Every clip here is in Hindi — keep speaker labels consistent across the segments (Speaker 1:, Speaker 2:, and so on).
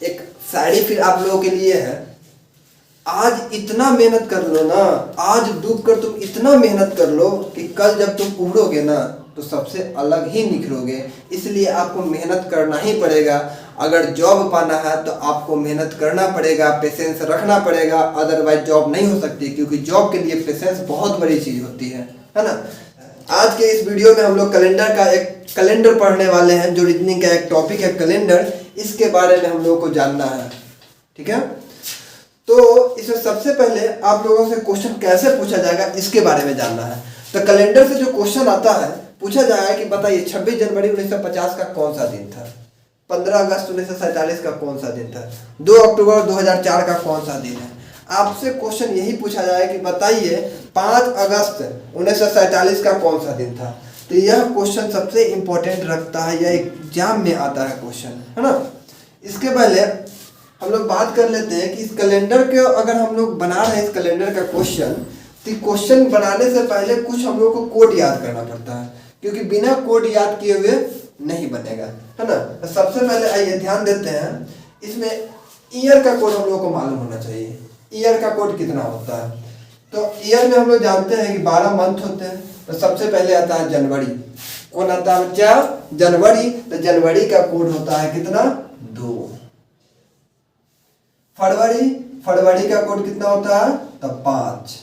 Speaker 1: एक शायरी फिर आप लोगों के लिए है। आज इतना मेहनत कर लो ना, आज डूब कर तुम इतना मेहनत कर लो कि कल जब तुम उभरोगे ना तो सबसे अलग ही निखरोगे। इसलिए आपको मेहनत करना ही पड़ेगा। अगर जॉब पाना है तो आपको मेहनत करना पड़ेगा, पेशेंस रखना पड़ेगा, अदरवाइज जॉब नहीं हो सकती, क्योंकि जॉब के लिए पेशेंस बहुत बड़ी चीज़ होती है ना। आज के इस वीडियो में हम लोग कैलेंडर का एक कैलेंडर पढ़ने वाले हैं, जो रीजनिंग का एक टॉपिक है कैलेंडर, इसके बारे में हम लोगों को जानना है। ठीक है, तो इसमें सबसे पहले आप लोगों से क्वेश्चन कैसे पूछा जाएगा इसके बारे में जानना है। तो कैलेंडर से जो क्वेश्चन आता है, पूछा जाएगा कि बताइए 26 जनवरी 1950 का कौन सा दिन था, 15 अगस्त 1947 का कौन सा दिन था, 2 अक्टूबर 2004 का कौन सा दिन है। आपसे क्वेश्चन यही पूछा जाएगा कि बताइए 5 अगस्त 1947 का कौन सा दिन था। तो यह क्वेश्चन सबसे इंपॉर्टेंट रखता है, यह एग्जाम में आता है क्वेश्चन, है ना। इसके पहले हम लोग बात कर लेते हैं कि इस कैलेंडर के अगर हम लोग बना रहे हैं इस कैलेंडर का क्वेश्चन, तो क्वेश्चन बनाने से पहले कुछ हम लोग को कोड याद करना पड़ता है, क्योंकि बिना कोड याद किए हुए नहीं बनेगा, है ना। तो सबसे पहले आइए ध्यान देते हैं, इसमें ईयर का कोड हम लोग को मालूम होना चाहिए। ईयर का कोड कितना होता है, तो ईयर में हम लोग जानते हैं कि 12 मंथ होते हैं। तो सबसे पहले आता है जनवरी। कौन आता है बच्चा? जनवरी। तो जनवरी का कोड होता है कितना? 2। फरवरी, फरवरी का कोड कितना होता है? तब 5।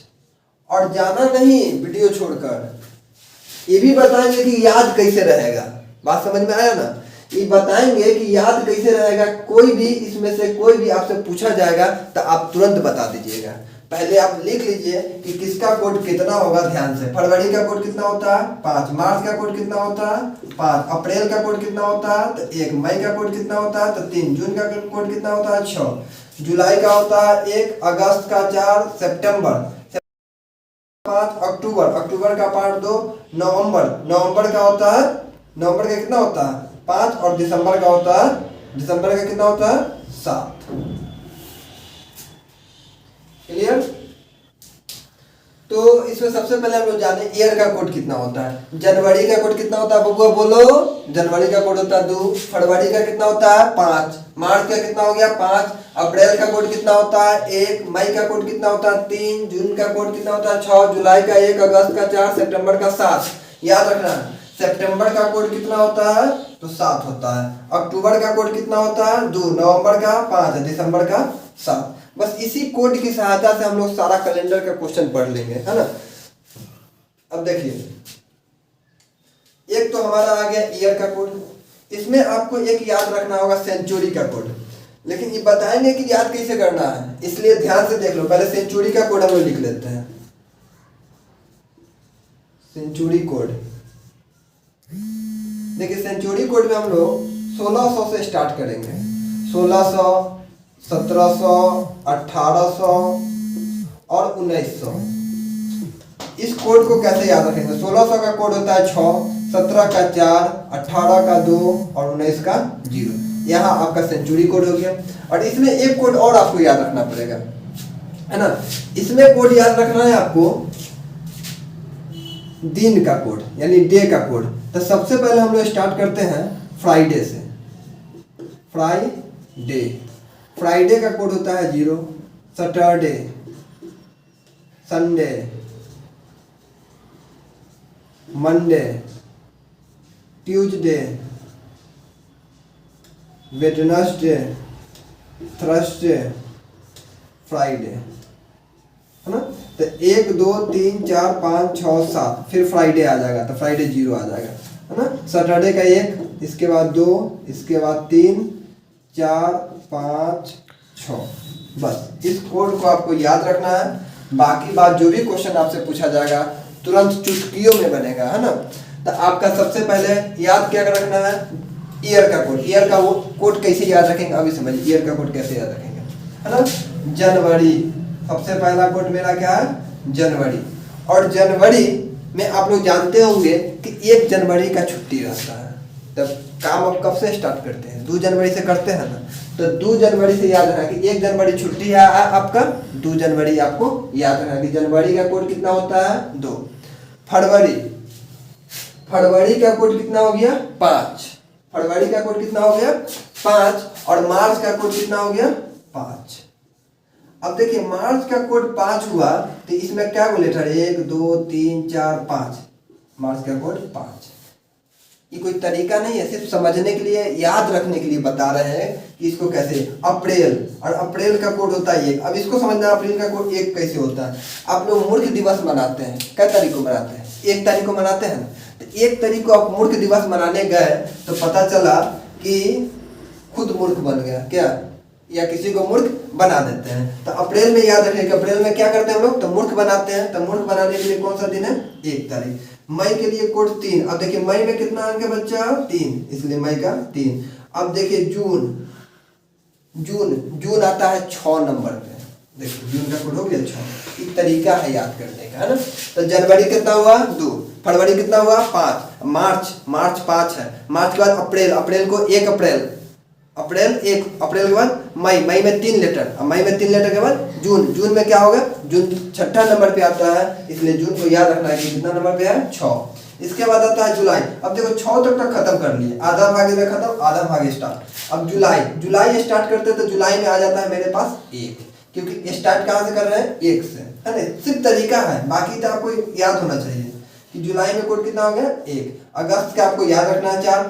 Speaker 1: और जाना नहीं वीडियो छोड़कर, ये भी बताएंगे कि याद कैसे रहेगा। बात समझ में आया ना? ये बताएंगे कि याद कैसे रहेगा। कोई भी इसमें से कोई भी आपसे पूछा जाएगा तो आप तुरंत बता दीजिएगा। पहले आप लिख लीजिए कि किसका कोड कितना होगा ध्यान से। फरवरी का कोड कितना होता है? 5। मार्च का कोड कितना होता है? 5। अप्रैल का कोड कितना होता है? तो 1। मई का कोड कितना होता है? तो 3। जून का कोड कितना होता है? 6। जुलाई का होता है 1। अगस्त का 4। सितंबर 5। अक्टूबर, अक्टूबर का पार्ट 2। नवंबर, नवंबर का होता है, नवंबर का कितना होता है? 5। और दिसंबर का होता है, दिसंबर का कितना होता है? 7। क्लियर? तो इसमें सबसे पहले हम लोग जाने ईयर का कोड कितना होता है। जनवरी का कोड कितना होता है बबुआ बोलो? जनवरी का कोड होता है 2। फरवरी का कितना होता है? 5। मार्च का कितना हो गया? 5। अप्रैल का कोड कितना होता है? 1। मई का कोड कितना होता है? 3। जून का कोड कितना होता है? 6। जुलाई का 1। अगस्त का 4। सितंबर का 7। याद रखना, सितंबर का कोड कितना होता है? तो 7 होता है। अक्टूबर का कोड कितना होता है? 2। नवंबर का 5। दिसंबर का 7। बस इसी कोड की सहायता से हम लोग सारा कैलेंडर का क्वेश्चन पढ़ लेंगे, है ना। अब देखिए, एक तो हमारा आ गया ईयर का कोड। इसमें आपको एक याद रखना होगा सेंचुरी का कोड, लेकिन ये बताएंगे कि याद कैसे करना है, इसलिए ध्यान से देख लो। पहले सेंचुरी का कोड हम लोग लिख लेते हैं। सेंचुरी कोड देखिए, सेंचुरी कोड में हम लोग 1600 से स्टार्ट करेंगे। 1600, 1700, 1800 और 1900। इस कोड को कैसे याद रखेंगे? 1600 का कोड होता है 6, 17 का 4, 18 का 2 और 19 का 0। यहाँ आपका सेंचुरी कोड हो गया। और इसमें एक कोड और आपको याद रखना पड़ेगा, है ना। इसमें कोड याद रखना है आपको दिन का कोड, यानी डे का कोड। तो सबसे पहले हम लोग स्टार्ट करते हैं फ्राइडे से। फ्राइडे, फ्राइडे का कोड होता है 0। Saturday, Sunday, Monday, Tuesday, Wednesday, Thursday, Friday, है ना। तो 1 2 3 4 5 6 7 फिर फ्राइडे आ जाएगा, तो फ्राइडे 0 आ जाएगा, है ना। सैटरडे का 1, इसके बाद 2, इसके बाद 3 4 5 6। बस इस कोड को आपको याद रखना है। बाकी बात जो भी क्वेश्चन आपसे पूछा जाएगा तुरंत चुटकियों में बनेगा, है ना। तो आपका सबसे पहले याद क्या रखना है? ईयर का कोड। ईयर का वो कोड कैसे याद रखेंगे अभी समझिए। ईयर का कोड कैसे याद रखेंगे, है ना। जनवरी, सबसे पहला कोड मेरा क्या है? जनवरी। और जनवरी में आप लोग जानते होंगे कि 1 जनवरी का छुट्टी रहता है। तब काम आप कब से स्टार्ट करते हैं? 2 जनवरी से करते हैं ना। तो 2 जनवरी से याद रखना कि 1 जनवरी छुट्टी है आपका, 2 जनवरी आपको याद रखना कि जनवरी का कोड कितना होता है? 2। फरवरी, फरवरी का कोड कितना हो गया? 5। फरवरी का कोड कितना हो गया? 5। और मार्च का कोड कितना हो गया 5। अब देखिए मार्च का कोड 5 हुआ तो इसमें क्या को लेटर 1 2 3 4 5, मार्च का कोड 5। ये कोई तरीका नहीं है, सिर्फ समझने के लिए याद रखने के लिए बता रहे हैं कि इसको कैसे। अप्रैल, और अप्रैल का कोड होता है 1। अब इसको समझना अप्रैल का कोड 1 कैसे होता है। आप लोग मूर्ख दिवस मनाते हैं, क्या तारीख को मनाते हैं 1 तारीख को मनाते हैं। तो 1 तारीख को आप मूर्ख दिवस मनाने गए तो पता चला कि खुद मूर्ख बन गया क्या, या किसी को मूर्ख बना देते हैं। तो अप्रैल में याद रखें कि अप्रैल में क्या करते हैं हम लोग, तो मूर्ख बनाते हैं। तो मूर्ख बनाने के लिए कौन सा दिन है 1 तारीख। मई के लिए कोड 3। अब देखिए मई में कितना अंक है बच्चा 3, इसलिए मई का 3। अब देखिए जून, जून आता है 6 नंबर पे। देखिए जून का कोड हो गया 6। एक तरीका है याद करने का, है ना। तो जनवरी कितना हुआ 2, फरवरी कितना हुआ 5, मार्च 5 है। मार्च के बाद अप्रैल को 1 अप्रैल, अप्रैल के बाद मई में 3 लेटर, अब मई में 3 लेटर के बाद जून में क्या होगा, जून 6ठा नंबर पे आता है, इसलिए जून को याद रखना है कि कितना नंबर पे है 6। इसके बाद आता है जुलाई। अब देखो 6 तक खत्म कर लिए, आधा भाग में खत्म, आधा भाग स्टार्ट। अब जुलाई स्टार्ट करते तो जुलाई में आ जाता है मेरे पास 1, क्योंकि स्टार्ट कहाँ से कर रहे हैं 1 से, है ना। सिर्फ तरीका है, बाकी तो आपको याद होना चाहिए कि जुलाई में कोड कितना हो गया 1। अगस्त का आपको याद रखना है 4।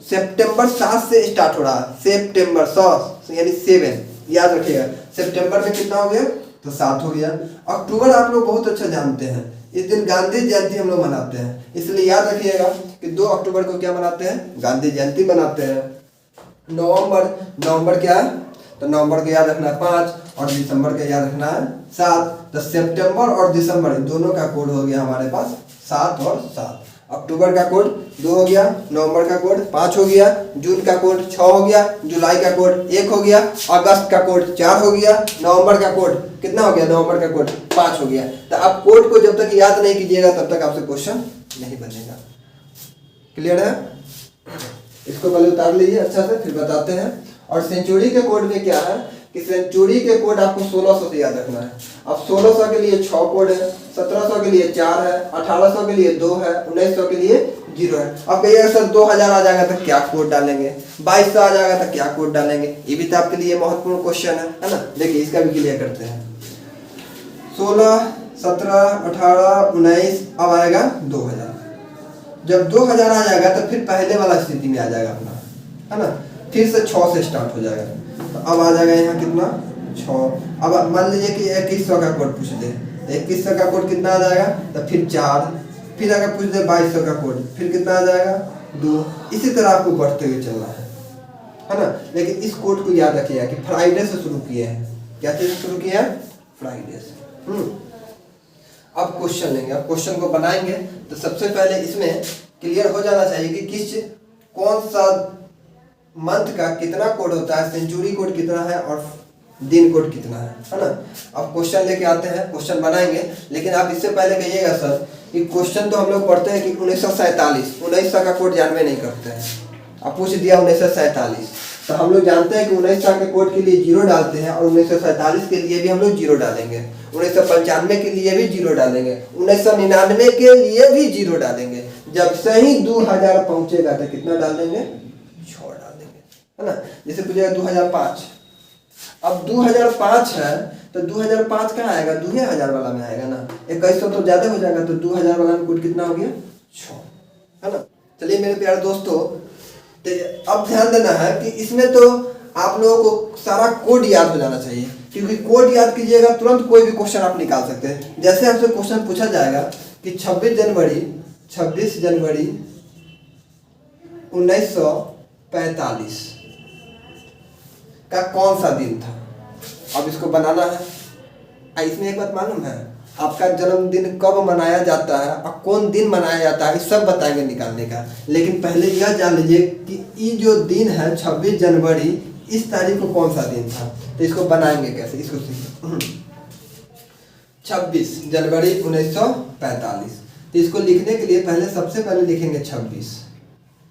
Speaker 1: सितंबर 7 से स्टार्ट हो रहा है, सितंबर 7 यानी 7 याद रखिएगा। सितंबर में कितना हो गया तो 7 हो गया। अक्टूबर आप लोग बहुत अच्छा जानते हैं, इस दिन गांधी जयंती हम लोग मनाते हैं, इसलिए याद रखिएगा कि 2 अक्टूबर को क्या मनाते हैं, गांधी जयंती मनाते हैं। नवंबर क्या है, तो नवंबर को याद रखना है 5, और दिसंबर का याद रखना है 7। तो सितंबर और दिसंबर दोनों का कोड हो गया हमारे पास 7 और 7। अक्टूबर का कोड 2 हो गया, नवंबर का कोड 5 हो गया, जून का कोड 6 हो गया, जुलाई का कोड 1 हो गया, अगस्त का कोड 4 हो गया, नवंबर का कोड कितना हो गया, नवंबर का कोड 5 हो गया। तो आप कोड को जब तक याद नहीं कीजिएगा तब तक आपसे क्वेश्चन नहीं बनेगा। क्लियर है। इसको पहले उतार लीजिए अच्छा से, फिर बताते हैं। और सेंचुरी के कोड में क्या है कि सेंचुरी के कोड आपको 1600 से याद रखना है। अब 1600 के लिए 6 कोड है, 1700 के लिए 4 है, 1800 के लिए 2 है, 1900 के लिए 0 है। अब कहिएगा सर 2000 आ जाएगा तो क्या कोड डालेंगे, 2200 आ जाएगा तो क्या कोड डालेंगे। ये भी तो आपके लिए महत्वपूर्ण क्वेश्चन है ना। देखिए इसका भी क्लियर करते हैं। 16, 17, 18, 19, अब आएगा 2000। जब 2000 आ जाएगा तो फिर पहले वाला स्थिति में आ जाएगा अपना, है ना। फिर से 6 से स्टार्ट हो जाएगा। तो अब आ जाएगा यहाँ कितना 6। अब मान लीजिए कि 2100 का कोड पूछ दे, 2100 का कोड कितना आ जाएगा, तो फिर 4। फिर अगर पूछ दे 2200 का कोड, फिर कितना आ जाएगा 2। इसी तरह आपको बढ़ते हुए चलना है ना। लेकिन इस कोड को याद रखिएगा कि फ्राइडे से शुरू किए हैं। क्या चीज शुरू किया है, फ्राइडे से। अब क्वेश्चन लेंगे, अब क्वेश्चन को बनाएंगे तो सबसे पहले इसमें क्लियर हो जाना चाहिए कि कौन सा मंथ का कितना कोड होता है, सेंचुरी कोड कितना है और दिन कोड कितना है ना। अब क्वेश्चन लेके आते हैं, क्वेश्चन बनाएंगे। लेकिन आप इससे पहले कहिएगा सर कि क्वेश्चन तो हम लोग पढ़ते हैं कि 1947 का कोड जानवे नहीं करते हैं। अब पूछ दिया 1947, तो हम लोग जानते हैं कि 1900 के कोड के लिए 0 डालते हैं, और 1947 के लिए भी हम लोग 0 डालेंगे, 1995 के लिए भी 0 डालेंगे, 1999 के लिए भी 0 डालेंगे। जब से ही 2000 पहुंचेगा तो कितना डाल देंगे, 6 डाल देंगे, है ना। जैसे पूछेगा 2005, अब 2005 है तो 2005 कहाँ आएगा, 2000 वाला में आएगा ना। 2100 तो ज्यादा हो जाएगा, तो 2000 वाला में कोड कितना हो गया 6, है ना। चलिए मेरे प्यारे दोस्तों, तो अब ध्यान देना है कि इसमें तो आप लोगों को सारा कोड याद हो जाना चाहिए, क्योंकि कोड याद कीजिएगा तुरंत कोई भी क्वेश्चन आप निकाल सकते हैं। जैसे आपसे क्वेश्चन पूछा जाएगा कि 26 जनवरी 1945 का कौन सा दिन था। अब इसको बनाना है। इसमें एक बात मालूम है, आपका जन्मदिन कब मनाया जाता है और कौन दिन मनाया जाता है, सब बताएंगे निकालने का। लेकिन पहले यह जान लीजिए कि ये जो दिन है 26 जनवरी, इस तारीख को कौन सा दिन था। तो इसको बनाएंगे कैसे, इसको सीखिए। 26 जनवरी 1945, तो इसको लिखने के लिए पहले सबसे पहले लिखेंगे 26।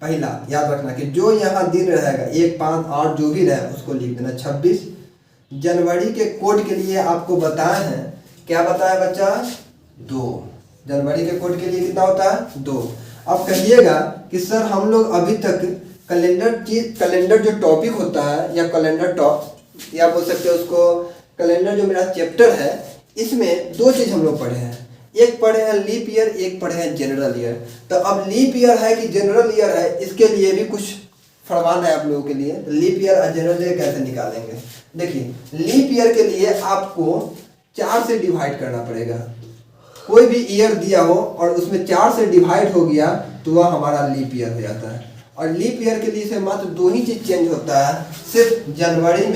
Speaker 1: पहला याद रखना कि जो यहाँ दिन रहेगा 1, 5, 8 जो भी रहे उसको लिख देना 26। जनवरी के कोड के लिए आपको बताए हैं, क्या बताया बच्चा, 2। जनवरी के कोड के लिए कितना होता है 2। अब कहिएगा कि सर हम लोग अभी तक कैलेंडर जो टॉपिक होता है या कैलेंडर टॉप या बोल सकते हो उसको कैलेंडर जो मेरा चैप्टर है, इसमें दो चीज़ हम लोग पढ़े हैं। एक पढ़े हैं लीप ईयर, एक पढ़े हैं जनरल ईयर। तो अब लीप ईयर है कि जनरल ईयर है, इसके लिए भी कुछ फरमान है आप लोगों के लिए। लीप ईयर और जनरल ईयर कैसे निकालेंगे? देखिए, लीप ईयर के लिए आपको 4 से डिवाइड करना पड़ेगा। कोई भी ईयर दिया हो और उसमें 4 से डिवाइड हो गया तो वह हमारा लीप ईयर हो जाता है। और लीप ईयर के लिए से मात्र 2 ही चीज़ चेंज होता है, सिर्फ जनवरी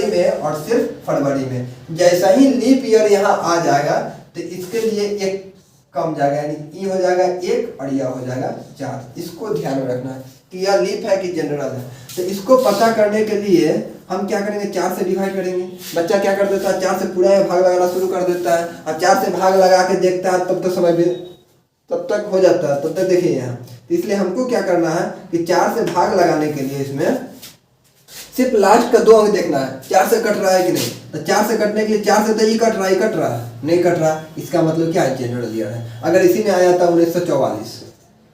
Speaker 1: में और सिर्फ फरवरी में। जैसा ही लीप ईयर यहाँ आ जाएगा तो इसके लिए एक कम जाएगा, यानी ई हो जाएगा 1 और यह हो जाएगा 4। इसको ध्यान में रखना है कि यह लीप है कि जनरल है। तो इसको पता करने के लिए हम क्या करेंगे, 4 से डिवाइड करेंगे। बच्चा क्या कर देता है, 4 से पूरा भाग लगाना शुरू कर देता है और 4 से भाग लगा के देखता है, तब तक हो जाता है, तब तक देखिए यहाँ। तो इसलिए हमको क्या करना है कि 4 से भाग लगाने के लिए इसमें सिर्फ लास्ट का 2 अंक देखना है, 4 से कट रहा है कि नहीं। तो 4 से कटने के लिए 4 से तो ये कट रहा है, नहीं कट रहा, इसका मतलब क्या है, जनरल ईयर है। अगर इसी में आया था 1944,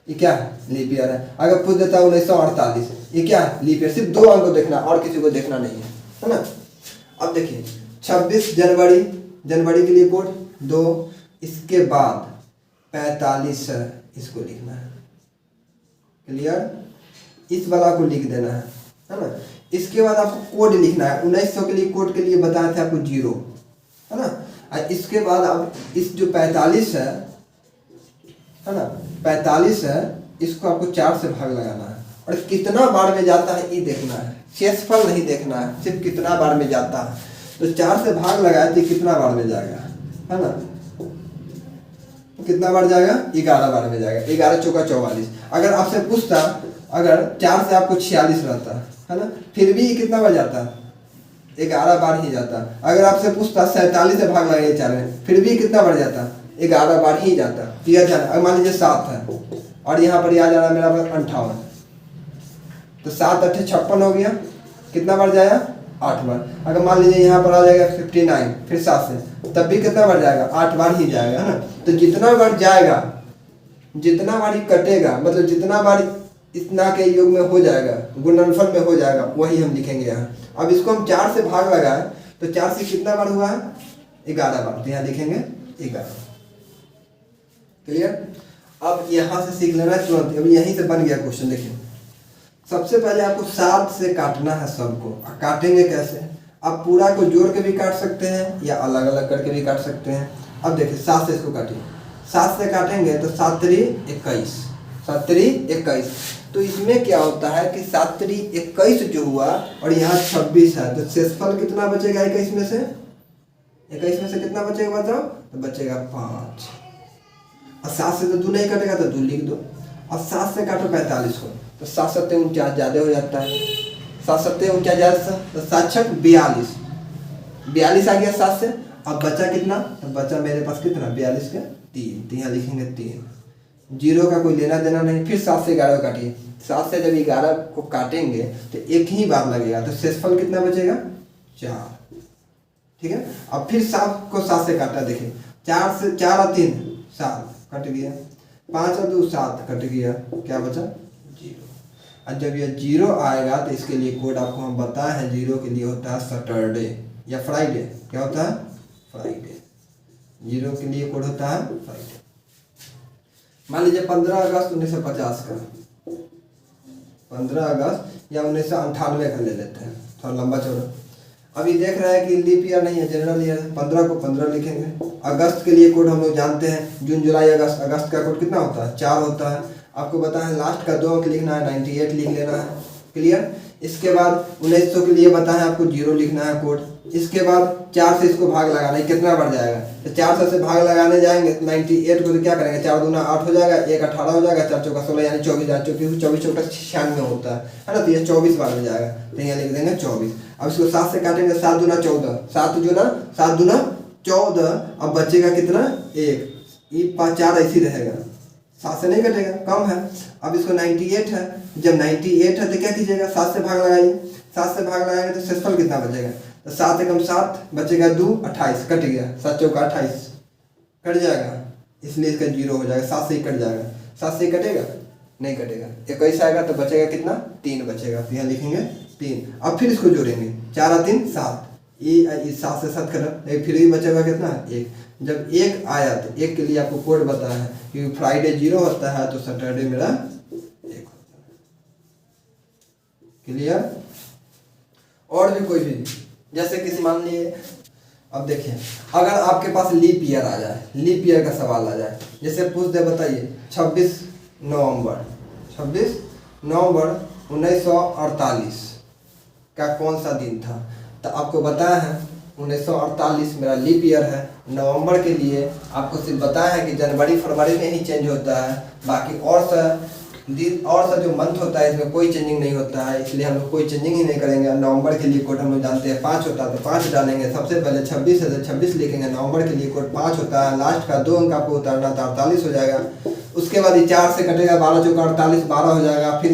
Speaker 1: ये क्या है, लीप ईयर है। अगर पूछ देता 1948, ये क्या है, लीप ईयर। सिर्फ 2 अंक को देखना, और किसी को देखना नहीं है ना। अब देखिए 26 जनवरी के लिए कोड 2, इसके बाद 45 है, इसको लिखना है। क्लियर? इस वाला को लिख देना है ना। इसके बाद आपको कोड लिखना है। 1900 के लिए कोड के लिए बताया था आपको 0, है ना। और इसके बाद अब इस जो 45 है ना, 45 है, इसको आपको 4 से भाग लगाना है और कितना बार में जाता है ये देखना है। शेषफल नहीं देखना है, सिर्फ कितना बार में जाता है। तो 4 से भाग लगाए तो कितना बार में जाएगा, है ना। कितना बार जाएगा, 11 बार में जाएगा। 11 चौका 44। अगर आपसे पूछता, अगर 4 से आपको 46 रहता है ना, फिर भी कितना बार जाता, 11 बार ही जाता। अगर आपसे पूछता 47 से भाग लगाइए 4 में, फिर भी कितना बार जाता, 11 बार ही जाता। क्लियर जाना। अगर मान लीजिए 7 है और यहाँ पर आ जा रहा है मेरा 58, तो 7 8 56 हो गया, कितना बार जाएगा, 8 बार। अगर मान लीजिए यहाँ पर आ जाएगा 59, फिर 7 से, तब भी कितना बार जाएगा, 8 बार ही जाएगा, है ना। तो जितना बार जाएगा, जितना बार ही कटेगा, मतलब जितना बार इतना के योग में हो जाएगा, गुणनफल में हो जाएगा, वही हम लिखेंगे यहाँ। अब इसको हम 4 से भाग लगाए तो 4 से कितना बार हुआ है, 11 बार। तो यहाँ लिखेंगे 11। क्लियर? अब यहाँ से सीख लेना तुरंत। अब यहीं से बन गया क्वेश्चन। देखिए, सबसे पहले आपको 7 से काटना है सबको। काटेंगे कैसे? आप पूरा को जोड़ के भी काट सकते हैं या अलग अलग करके भी काट सकते हैं। अब देखिए 7 से इसको काटिए। 7 से काटेंगे तो 7 3 21, 7 3 21। तो इसमें क्या होता है कि 7 3 21 जो हुआ और यहाँ 26 है, तो शेषफल कितना बचेगा 21 में से? 21 में से कितना बचेगा बताओ? तो बचेगा 5। और 7 से तो 2 नहीं कटेगा, तो 2 लिख दो। और 7 से काटो 45 को, तो 7 7 49 ज़्यादा हो जाता है। 7 7 49 ज़्यादा, तो 7 6 42, 42 आ गया 7 से। अब बचा कितना? तो बचा मेरे पास कितना, 42 का 3। तो यहाँ लिखेंगे 3। 0 का कोई लेना देना नहीं। फिर 7 से 11 काटिए। 7 से जब 11 को काटेंगे तो एक ही बार लगेगा, तो शेषफल कितना बचेगा, 4। ठीक है। अब फिर 7 को 7 से काटा। देखिए 4 से 4 और 3 7 कट गया, 5 और 2 7 कट गया, क्या बचा, 0। और जब यह 0 आएगा तो इसके लिए कोड आपको हम बताए हैं। 0 के लिए होता है सैटरडे या फ्राइडे। क्या होता है, फ्राइडे। 0 के लिए कोड होता है फ्राइडे। मान लीजिए 15 अगस्त 1950 का, 15 अगस्त या 1998 का ले लेते हैं, थोड़ा लंबा चौड़ा। अभी देख रहा है कि लीप ईयर नहीं है, जनरल ईयर है। 15 को 15 लिखेंगे। अगस्त के लिए कोड हम लोग जानते हैं, जून जुलाई अगस्त। अगस्त का कोड कितना होता है, 4 होता है। आपको बताया है लास्ट का 2 अंक लिखना है, 98 लिख लेना है। क्लियर? इसके बाद 1900 के लिए बताया है आपको 0 लिखना है कोड। इसके बाद 4 से इसको भाग लगाना है, कितना बढ़ जाएगा, तो 400 से भाग लगाने जाएंगे 98 को, तो क्या करेंगे, 4 दूना 8 हो जाएगा, 1 18 हो जाएगा, 4 चौका 16, यानी 24 चौका 96 होता है ना। तो ये 24 बार में जाएगा, तो यहाँ लिख देंगे 24। अब इसको 7 से काटेंगे, 7 दूना 14, 7 दूना 14। अब बचेगा कितना, 1। ये 4 ऐसे ही रहेगा, 7 से नहीं कटेगा, कम है। अब इसको 98 है, जब 98 है तो क्या कीजिएगा, 7 से भाग लगाइए। 7 से भाग लगाएंगे तो शेषफल कितना बचेगा, तो 7 एकम 7 बचेगा, 2 28 कट गया, 7 चौका 28 कट जाएगा, इसलिए इसका 0 हो जाएगा। 7 से ही कट जाएगा, 7 से ही कटेगा, नहीं कटेगा। 21 आएगा तो बचेगा कितना, 3 बचेगा, तो यहाँ लिखेंगे 3। अब फिर इसको जोड़ेंगे, 4 और 3 7, ये 7 से 7 करो, फिर ये बचेगा कितना 1। जब 1 आया तो 1 के लिए आपको कोड बताया है कि फ्राइडे 0 होता है तो सैटरडे मेरा 1 होता है। क्लियर। और भी कोई भी, जैसे कि मान लिए, अब देखिए अगर आपके पास लीप ईयर आ जाए, लीप ईयर का सवाल आ जाए, जैसे पूछ दे बताइए 26 नवंबर 1948 का कौन सा दिन था, तो आपको बताया है 1948 मेरा लीप ईयर है। नवंबर के लिए आपको सिर्फ बताया है कि जनवरी फरवरी में ही चेंज होता है, बाकी और सा दिन और सा जो मंथ होता है इसमें कोई चेंजिंग नहीं होता है, इसलिए हम लोग कोई चेंजिंग ही नहीं करेंगे। नवंबर के लिए कोड हम लोग जानते हैं 5 होता है तो 5 डालेंगे। सबसे पहले 26 है तो 26 लिखेंगे। नवंबर के लिए कोड 5 होता है, लास्ट का 2 अंक आपको उतारना तो 48 हो जाएगा। उसके बाद ये 4 से कटेगा, 12 चौका 48, 12 हो जाएगा। फिर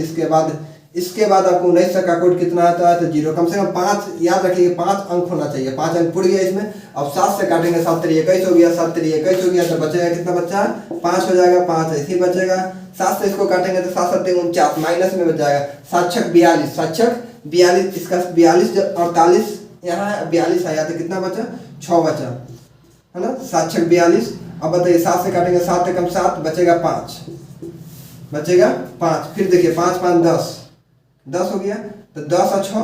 Speaker 1: इसके बाद आपको 19 का कोड कितना आता है तो 0, कम से कम 5 याद रखिए, 5 अंक होना चाहिए। 5 अंक पुड़ गया इसमें। अब 7 से काटेंगे, 7 3 21 हो गया, 7 3 21 हो गया, तो बचेगा कितना, बच्चा 5 हो जाएगा, 5 ऐसे ही बचेगा। 7 से इसको काटेंगे तो 7 7 49, माइनस में बच जाएगा 7 6 42, 7 6 42, इसका 42 48 यहाँ 42 आया तो कितना बचा, 6 बचा, है ना, 7 6 42। अब बताइए 7 से काटेंगे, 7 से कम 7 बचेगा 5, बचेगा 5। फिर देखिए 5 5 10 हो गया, तो 10 और 6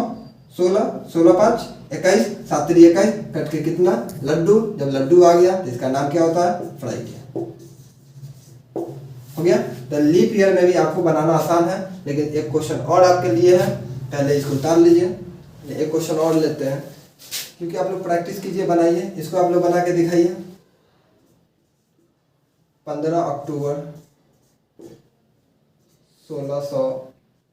Speaker 1: 16, 16 5 21, 7 3 21, कट के कितना, लड्डू। जब लड्डू आ गया तो इसका नाम क्या होता है, फ्राइडे हो गया। तो लीप ईयर में भी आपको बनाना आसान है, लेकिन एक क्वेश्चन और आपके लिए है, पहले इसको उतार लीजिए। एक क्वेश्चन और लेते हैं, क्योंकि आप लोग प्रैक्टिस कीजिए, बनाइए इसको, आप लोग बना के दिखाइए। 15 अक्टूबर 1600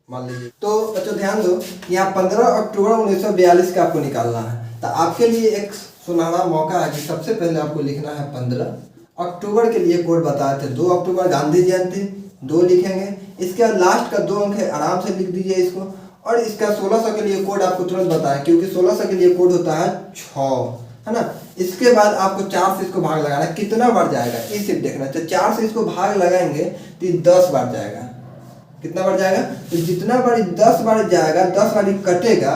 Speaker 1: मान लीजिए। तो बच्चों ध्यान दो, यहाँ 15 अक्टूबर 1942 का आपको निकालना है। तो आपके लिए एक सुनहरा मौका है कि सबसे पहले आपको लिखना है 15 अक्टूबर के लिए कोड बताए थे 2 अक्टूबर गांधी जयंती, 2 लिखेंगे। इसके बाद लास्ट का 2 अंक है, आराम से लिख दीजिए इसको। और इसका 1600 के लिए कोड आपको तुरंत बताया, क्योंकि 1600 के लिए कोड होता है 6, है ना। इसके बाद आपको 4 से इसको भाग लगाना, कितना बार जाएगा ये सिर्फ देखना। तो 4 से इसको भाग लगाएंगे तो 10 बार जाएगा। कितना बार जाएगा, तो जितना बार 10 बार जाएगा 10 बार कटेगा,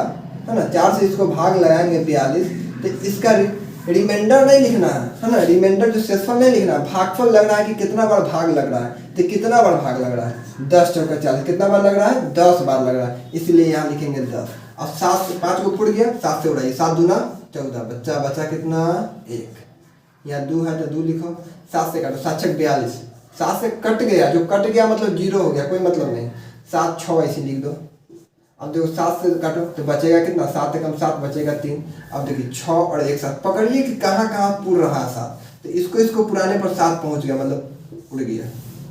Speaker 1: है ना। 4 से इसको भाग लगाएंगे 42, तो इसका रिमाइंडर नहीं लिखना है ना, रिमाइंडर जो शेषफल नहीं लिखना, भागफल लग रहा है कि कितना बार भाग लग रहा है। तो कितना बार भाग लग रहा है, 10 चौका 40, कितना बार लग रहा है, 10 बार लग रहा है, इसलिए यहाँ लिखेंगे 10। अब 7 से 5 को फुट गया, 7 से उड़ाइए, 7 दूना 14, बच्चा बचा कितना 1, यहाँ 2 है तो 2 लिखो। 7 से काटो, 7 6 42, 7 से कट गया, जो कट गया मतलब 0 हो गया, कोई मतलब नहीं। 7 6 ऐसे लिख दो। अब देखो 7 से काटो तो बचेगा कितना, 7 से कम 7 बचेगा 3। अब देखिए 6 और 1 7, पकड़िए कि कहाँ कहाँ पुर रहा है 7, तो इसको पुराने पर 7 पहुंच गया, मतलब उड़ गया।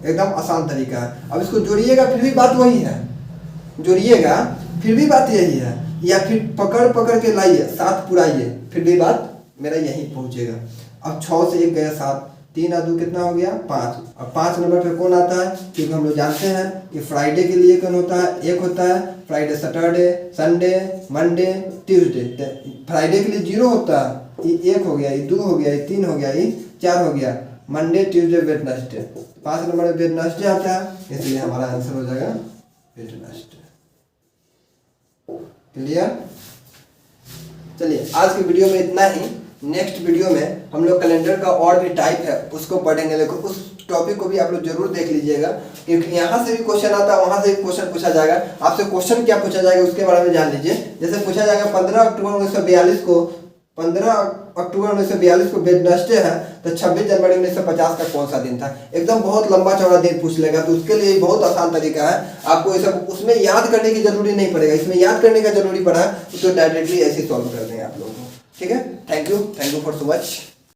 Speaker 1: एकदम आसान तरीका है। अब इसको जोड़िएगा फिर भी बात वही है, जोड़िएगा फिर भी बात यही है, या फिर पकड़ के लाइए 7 पुराइए, फिर भी बात मेरा यहीं पहुंचेगा। अब 6 से 1 गया 7, 3 और 2 कितना हो गया 5। और 5 नंबर पे कौन आता है, क्योंकि हम लोग जानते हैं कि फ्राइडे के लिए कौन होता है, 1 होता है। Friday Saturday Sunday Monday Tuesday. Friday के लिए 0 होता है, ये 1 हो गया, ये 2 हो गया, ये 3 हो गया, ये 4 हो गया। मंडे ट्यूसडे वेडनेसडे, 5 नंबर में वेडनेसडे आता है, इसलिए हमारा आंसर हो जाएगा वेडनेसडे। क्लियर। चलिए आज की वीडियो में इतना ही। नेक्स्ट वीडियो में हम लोग कैलेंडर का और भी टाइप है उसको पढ़ेंगे, लेकिन उस टॉपिक को भी आप लोग जरूर देख लीजिएगा, क्योंकि यहाँ से भी क्वेश्चन आता है, वहाँ से भी क्वेश्चन पूछा जाएगा। आपसे क्वेश्चन क्या पूछा जाएगा उसके बारे में जान लीजिए। जैसे पूछा जाएगा 15 अक्टूबर 1942 को, 15 अक्टूबर 1942 को वेडनेसडे है, तो 26 जनवरी 1950 का कौन सा दिन था। एकदम बहुत लंबा चौड़ा दिन पूछ लेगा, तो उसके लिए बहुत आसान तरीका है। आपको ये सब उसमें याद करने की जरूरी नहीं पड़ेगा, इसमें याद करने का जरूरी पड़ा है तो डायरेक्टली ऐसे सॉल्व कर देंगे आप लोगों को। ठीक है, thank you for so much.